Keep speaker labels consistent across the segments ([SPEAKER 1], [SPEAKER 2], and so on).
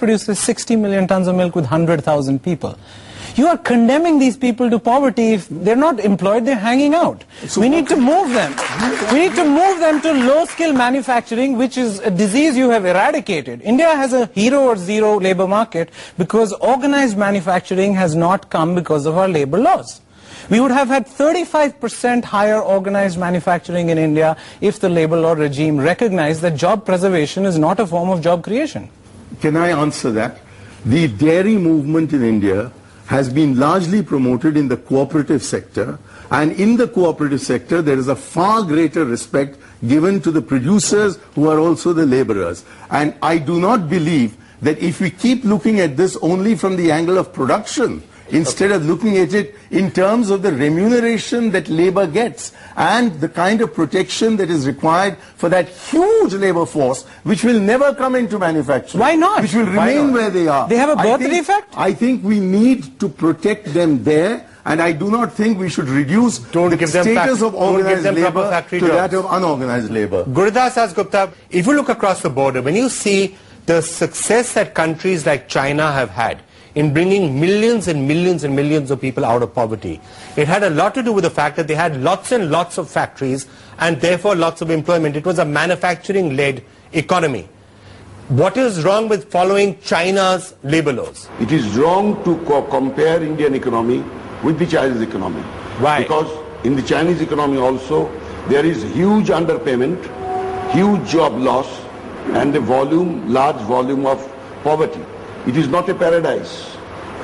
[SPEAKER 1] produces 60 million tons of milk with 100,000 people. You are condemning these people to poverty. If they're not employed, they're hanging out. So we need to move them. We need to move them to low-skill manufacturing, which is a disease you have eradicated. India has a hero or zero labor market because organized manufacturing has not come because of our labor laws. We would have had 35% higher organized manufacturing in India if the labor law regime recognized that job preservation is not a form of job creation.
[SPEAKER 2] Can I answer that? The dairy movement in India has been largely promoted in the cooperative sector, and in the cooperative sector there is a far greater respect given to the producers who are also the laborers. And I do not believe that if we keep looking at this only from the angle of production, instead of looking at it in terms of the remuneration that labor gets and the kind of protection that is required for that huge labor force, which will never come into manufacturing.
[SPEAKER 1] Why not?
[SPEAKER 2] Which will remain where they are.
[SPEAKER 1] They have a birth defect?
[SPEAKER 2] I think we need to protect them there, and I do not think we should reduce the status of organized labor to that of unorganized labor.
[SPEAKER 3] Gurudas Das Gupta, if you look across the border, when you see the success that countries like China have had in bringing millions and millions and millions of people out of poverty, it had a lot to do with the fact that they had lots and lots of factories and therefore lots of employment. It was a manufacturing-led economy. What is wrong with following China's labor laws?
[SPEAKER 4] It is wrong to compare Indian economy with the Chinese economy.
[SPEAKER 3] Why?
[SPEAKER 4] Because in the Chinese economy also there is huge underpayment, huge job loss, and a large volume of poverty. It is not a paradise.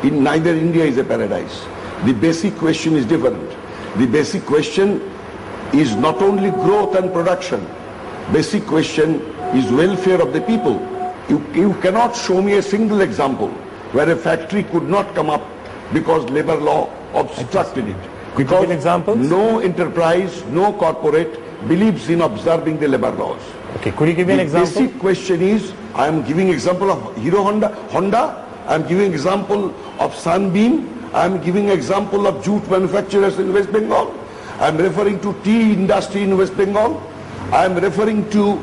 [SPEAKER 4] Neither India is a paradise. The basic question is different. The basic question is not only growth and production. Basic question is welfare of the people. You cannot show me a single example where a factory could not come up because labor law obstructed it. Because no enterprise, no corporate believes in observing the labor laws.
[SPEAKER 3] Okay, could you give me an example?
[SPEAKER 4] The basic question is, I am giving example of Honda, I am giving example of Sunbeam, I am giving example of jute manufacturers in West Bengal, I am referring to tea industry in West Bengal, I am referring to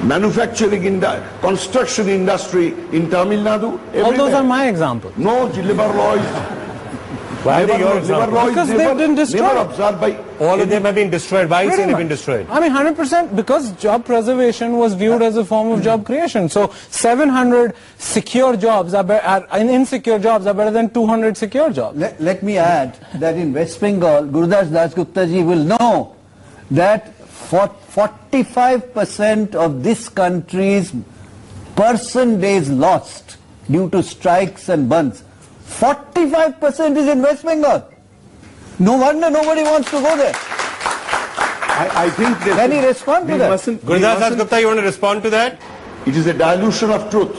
[SPEAKER 4] manufacturing in the construction industry in Tamil Nadu.
[SPEAKER 1] All those are my examples.
[SPEAKER 4] No, labor law is...
[SPEAKER 3] Why are they your examples?
[SPEAKER 1] Because they've been destroyed.
[SPEAKER 4] Never observed by...
[SPEAKER 3] All of them have been destroyed. Why is it been destroyed?
[SPEAKER 1] I mean, 100% because job preservation was viewed as a form of job creation. So 700 secure jobs and insecure jobs are better than 200 secure jobs.
[SPEAKER 5] Let me add that in West Bengal, Gurudas Das Gupta ji will know that 45% of this country's person days lost due to strikes and bunds, 45% is in West Bengal. No wonder nobody wants to go there.
[SPEAKER 2] I think that...
[SPEAKER 5] Can he respond to that?
[SPEAKER 3] Gurudas Das Gupta, you want to respond to that?
[SPEAKER 4] It is a dilution of truth.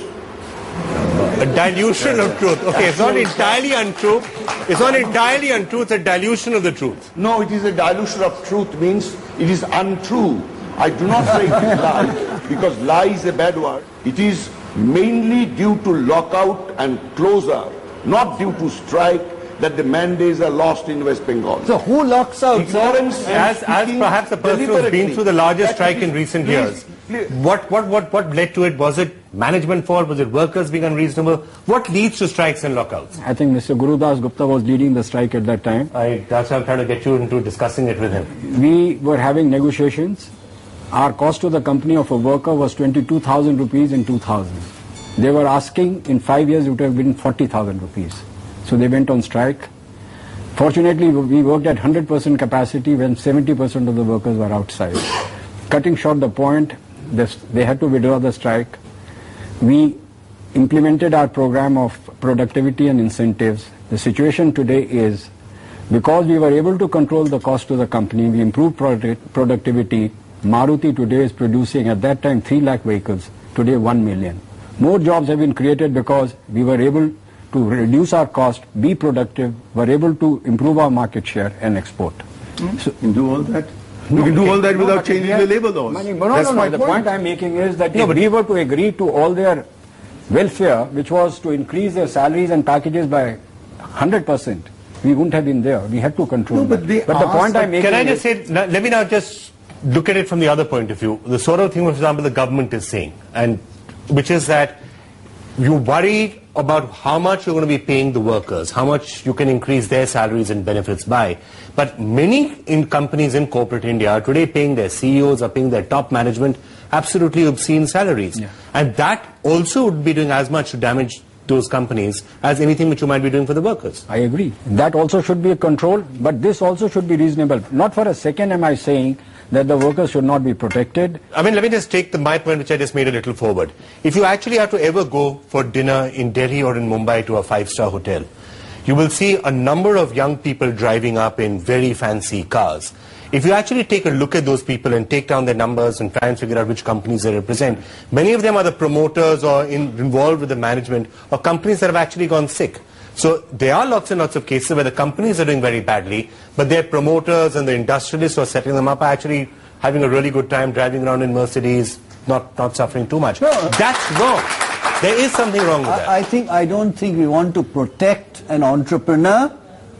[SPEAKER 3] A dilution of truth. Okay, it's not entirely untrue. It's not entirely untrue, it's a dilution of the truth.
[SPEAKER 4] No, it is a dilution of truth means it is untrue. I do not say it is lie, because lie is a bad word. It is mainly due to lockout and closure, not due to strike, that the man days are lost in West Bengal.
[SPEAKER 5] So who locks out?
[SPEAKER 4] Ignorance
[SPEAKER 3] As perhaps a person who has been through the largest strike in recent years, what led to it? Was it management fault? Was it workers being unreasonable? What leads to strikes and lockouts?
[SPEAKER 6] I think Mr. Gurudas Gupta was leading the strike at that time.
[SPEAKER 3] That's why I'm trying to get you into discussing it with him.
[SPEAKER 6] We were having negotiations. Our cost to the company of a worker was 22,000 rupees in 2000. They were asking in 5 years it would have been 40,000 rupees. So they went on strike. Fortunately, we worked at 100% capacity when 70% of the workers were outside. Cutting short the point, they had to withdraw the strike. We implemented our program of productivity and incentives. The situation today is, because we were able to control the cost to the company, we improved productivity. Maruti today is producing at that time 3 lakh vehicles, today 1 million. More jobs have been created because we were able to reduce our cost, be productive, were able to improve our market share and export.
[SPEAKER 2] So you can do all that? You can do all that without changing the labor laws.
[SPEAKER 6] The point I'm making is that if we were to agree to all their welfare, which was to increase their salaries and packages by 100%, we wouldn't have been there. We had to control that. But the point I'm making
[SPEAKER 3] Can I just say, let me now just look at it from the other point of view. The sort of thing, for example, the government is saying, and which is that you're worried about how much you're going to be paying the workers, how much you can increase their salaries and benefits by. But many companies in corporate India are today paying their CEOs, are paying their top management absolutely obscene salaries. Yeah. And that also would be doing as much to damage those companies as anything which you might be doing for the workers.
[SPEAKER 6] I agree. That also should be a control, but this also should be reasonable. Not for a second am I saying that the workers should not be protected.
[SPEAKER 3] I mean, let me just take my point which I just made a little forward. If you actually have to ever go for dinner in Delhi or in Mumbai to a 5-star hotel, you will see a number of young people driving up in very fancy cars. If you actually take a look at those people and take down their numbers and try and figure out which companies they represent, many of them are the promoters or involved with the management of companies that have actually gone sick. So there are lots and lots of cases where the companies are doing very badly, but their promoters and the industrialists who are setting them up are actually having a really good time driving around in Mercedes, not suffering too much. No. That's wrong. There is something wrong with that.
[SPEAKER 5] I don't think we want to protect an entrepreneur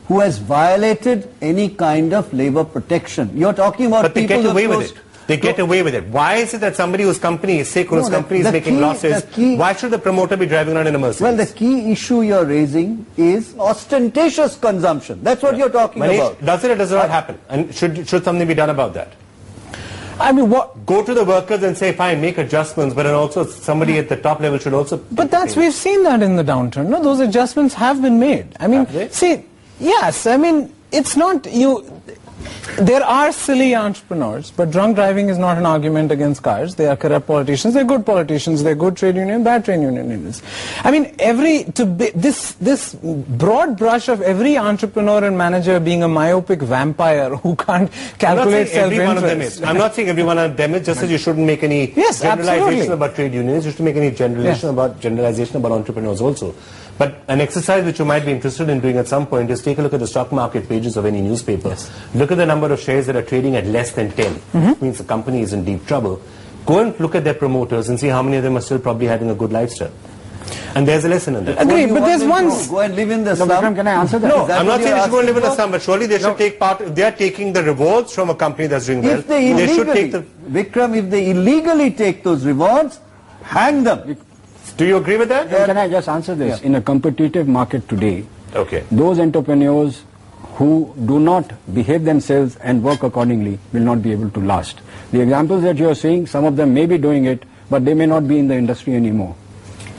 [SPEAKER 5] who has violated any kind of labor protection. You're talking about
[SPEAKER 3] but
[SPEAKER 5] people
[SPEAKER 3] they get away with it. They get away with it. Why is it that somebody whose company is sick or whose company is making losses, why should the promoter be driving around in a Mercedes?
[SPEAKER 5] Well, the key issue you're raising is ostentatious consumption. That's what you're talking
[SPEAKER 3] Manish,
[SPEAKER 5] about.
[SPEAKER 3] Does it or does it not happen? And should something be done about that?
[SPEAKER 1] I mean, what?
[SPEAKER 3] Go to the workers and say, fine, make adjustments, but then also somebody at the top level should also...
[SPEAKER 1] But we've seen that in the downturn. No, those adjustments have been made. I mean, see, yes, I mean, it's not there are silly entrepreneurs, but drunk driving is not an argument against cars. They are corrupt politicians, they're good politicians, they're good trade union, bad trade unionists. I mean, this broad brush of every entrepreneur and manager being a myopic vampire who can't calculate self-interest.
[SPEAKER 3] I'm not saying every one of them is, just as you shouldn't make any generalization about trade unions, you should make any generalization about entrepreneurs also. But an exercise which you might be interested in doing at some point is take a look at the stock market pages of any newspaper. Yes. Look at the number of shares that are trading at less than 10. Which means the company is in deep trouble. Go and look at their promoters and see how many of them are still probably having a good lifestyle. And there's a lesson in that.
[SPEAKER 1] Agree, but there's one...
[SPEAKER 5] Go and live in the slum.
[SPEAKER 6] Can I answer that?
[SPEAKER 3] No, I'm not saying they should go and live in the slum, but surely they should take part... If they are taking the rewards from a company that's doing well, they should take the...
[SPEAKER 5] Vikram, if they illegally take those rewards, hang them.
[SPEAKER 3] Do you agree with that?
[SPEAKER 6] Can I just answer this? Yeah. In a competitive market today, those entrepreneurs who do not behave themselves and work accordingly will not be able to last. The examples that you are seeing, some of them may be doing it, but they may not be in the industry anymore.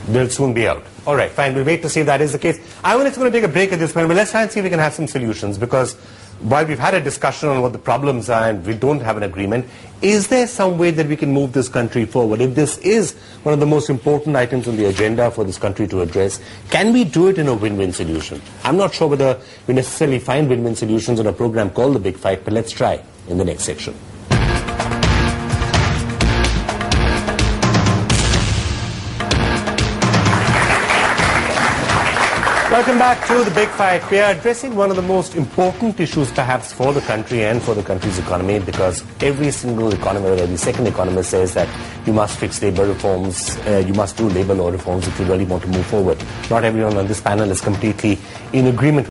[SPEAKER 3] They'll soon be out. All right, fine. We'll wait to see if that is the case. I'm going to take a break at this point, but let's try and see if we can have some solutions, because while we've had a discussion on what the problems are and we don't have an agreement, is there some way that we can move this country forward? If this is one of the most important items on the agenda for this country to address, can we do it in a win-win solution? I'm not sure whether we necessarily find win-win solutions on a program called The Big Fight, but let's try in the next section. Welcome back to The Big Fight. We are addressing one of the most important issues perhaps for the country and for the country's economy, because every single economist, every second economist says that you must fix labor reforms, you must do labor law reforms if you really want to move forward. Not everyone on this panel is completely in agreement